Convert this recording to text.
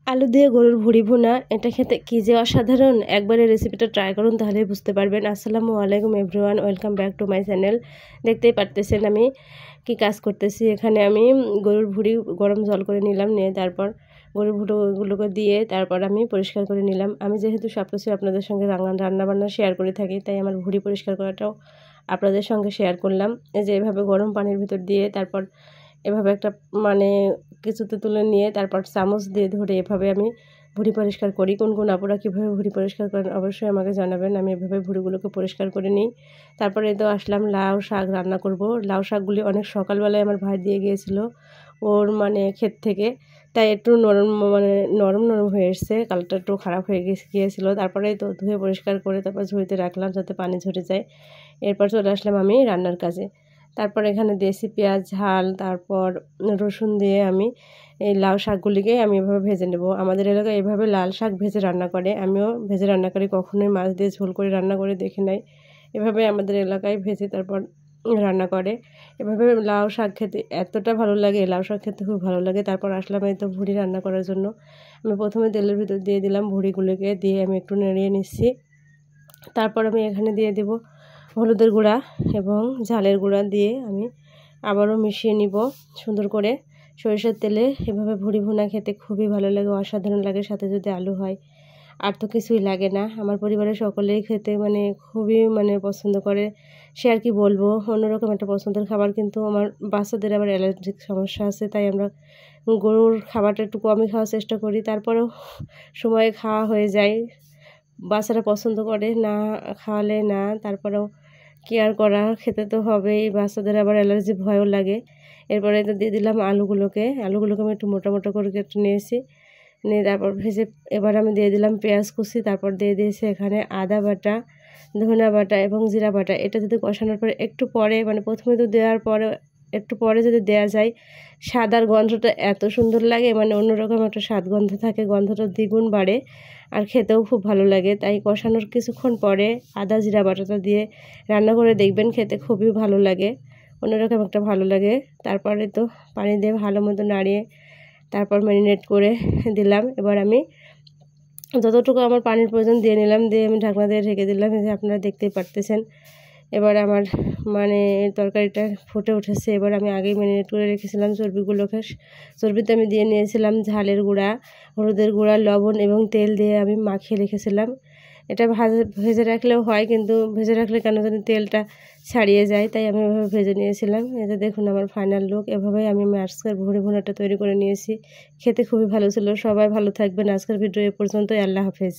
আলু দিয়ে গরুর ভুড়ি ভুনা, এটা খেতে কী যে অসাধারণ। একবারে রেসিপিটা ট্রাই করুন, তাহলেই বুঝতে পারবেন। আসসালামু আলাইকুম everyone, welcome back to my channel. দেখতেই পারতেছেন আমি কি কাজ করতেছি। এখানে আমি গরুর ভুড়ি গরম জল করে নিলাম, নিয়ে তারপর গরুর ভুড়িগুলোকে দিয়ে তারপর আমি পরিষ্কার করে নিলাম। আমি যেহেতু সব কিছু আপনাদের সঙ্গে রান্নাবান্না শেয়ার করে থাকি, তাই আমার ভুড়ি পরিষ্কার করাটাও আপনাদের সঙ্গে শেয়ার করলাম। এই যে এভাবে গরম পানির ভিতর দিয়ে তারপর এভাবে একটা মানে কিছুতে তুলে নিয়ে তারপর চামচ দিয়ে ধরে এভাবে আমি ভুঁড়ি পরিষ্কার করি। কোন কোন আপুরা কীভাবে ভুঁড়ি পরিষ্কার করেন অবশ্যই আমাকে জানাবেন। আমি এভাবে ভুঁড়িগুলোকে পরিষ্কার করে নিই। তারপরে তো আসলাম লাউ শাক রান্না করব। লাউ শাকগুলি অনেক সকালবেলায় আমার ভাই দিয়ে গিয়েছিল ওর মানে ক্ষেত থেকে, তাই একটু নরম নরম হয়ে এসছে, কালারটা একটু খারাপ হয়ে গিয়েছিলো। তারপরে তো ধুয়ে পরিষ্কার করে তারপর ঝুড়িতে রাখলাম যাতে পানি ঝরে যায়। এরপর চলে আসলাম আমি রান্নার কাজে। তারপর এখানে দেশি পেঁয়াজ ঝাল তারপর রসুন দিয়ে আমি এই লাউ শাকগুলিকে আমি এভাবে ভেজে নেব। আমাদের এলাকায় এভাবে লাল শাক ভেজে রান্না করে, আমিও ভেজে রান্না করি, কখনোই মাছ দিয়ে ঝোল করে রান্না করে দেখি নাই। এভাবে আমাদের এলাকায় ভেজে তারপর রান্না করে। এভাবে লাউ শাক খেতে এতটা ভালো লাগে, লাউ শাক খেতে খুব ভালো লাগে। তারপর আসলাম এই তো ভুড়ি রান্না করার জন্য। আমি প্রথমে তেলের ভিতর দিয়ে দিলাম ভুড়িগুলোকে, দিয়ে আমি একটু নেড়িয়ে নিচ্ছি। তারপর আমি এখানে দিয়ে দেব হলুদের গুঁড়া এবং ঝালের গুঁড়া দিয়ে আমি আবারও মিশিয়ে নিব সুন্দর করে সরিষার তেলে। এভাবে ভুড়ি ভুনা খেতে খুবই ভালো লাগে, অসাধারণ লাগে। সাথে যদি আলু হয় আর তো কিছুই লাগে না। আমার পরিবারের সকলেই খেতে খুবই পছন্দ করে। সে আর কি বলবো, অন্যরকম একটা পছন্দের খাবার। কিন্তু আমার বাচ্চাদের আবার অ্যালার্জিক সমস্যা আছে, তাই আমরা গরুর খাবারটা একটু কমই খাওয়ার চেষ্টা করি। তারপরেও সময়ে খাওয়া হয়ে যায়, বাচ্চারা পছন্দ করে না, খাওয়ালে না। তারপরেও কেয়ার করা, খেতে তো হবেই। বাচ্চাদের আবার অ্যালার্জি ভয়ও লাগে। এরপরে তো দিয়ে দিলাম আলুগুলোকে আমি একটু মোটা মোটা করে কেটে নিয়েছি, নিয়ে তারপর ভেজে এবার আমি দিয়ে দিলাম পেঁয়াজ কুচি। তারপর দিয়ে দিয়েছি এখানে আদা বাটা, ধনিয়া বাটা এবং জিরা বাটা। এটা যদি কষানোর পরে একটু পরে প্রথমে তো দেওয়ার পরে একটু পরে যদি দেওয়া যায়, সাদার গন্ধটা এত সুন্দর লাগে, অন্যরকম একটা স্বাদ গন্ধ থাকে, গন্ধটা দ্বিগুণ বাড়ে আর খেতেও খুব ভালো লাগে। তাই কষানোর কিছুক্ষণ পরে আদা জিরা বাটাটা দিয়ে রান্না করে দেখবেন, খেতে খুবই ভালো লাগে, অন্যরকম একটা ভালো লাগে। তারপরে তো পানি দিয়ে ভালো মতো নাড়িয়ে তারপর ম্যারিনেট করে দিলাম। এবার আমি যতটুকু আমার পানির প্রয়োজন দিয়ে নিলাম, দিয়ে আমি ঢাকনা দিয়ে ঢেকে দিলাম। এই যে আপনারা দেখতেই পারতেছেন এবার আমার তরকারিটা ফুটে উঠেছে। এবার আমি আগেই ম্যারিনেট করে রেখেছিলাম চর্বিগুলোকে, চর্বিতে আমি দিয়ে নিয়েছিলাম ঝালের গুঁড়া, হলুদের গুঁড়া, লবণ এবং তেল দিয়ে আমি মাখিয়ে রেখেছিলাম। এটা ভেজে রাখলেও হয়, কিন্তু ভেজে রাখলে কেন জানি তেলটা ছাড়িয়ে যায়, তাই আমি এভাবে ভেজে নিয়েছিলাম। এটা দেখুন আমার ফাইনাল লুক। এভাবেই আমি আজকের ভুড়ি ভুনাটা তৈরি করে নিয়েছি। খেতে খুবই ভালো ছিল। সবাই ভালো থাকবেন। আজকের ভিডিও এ পর্যন্তই। আল্লাহ হাফেজ।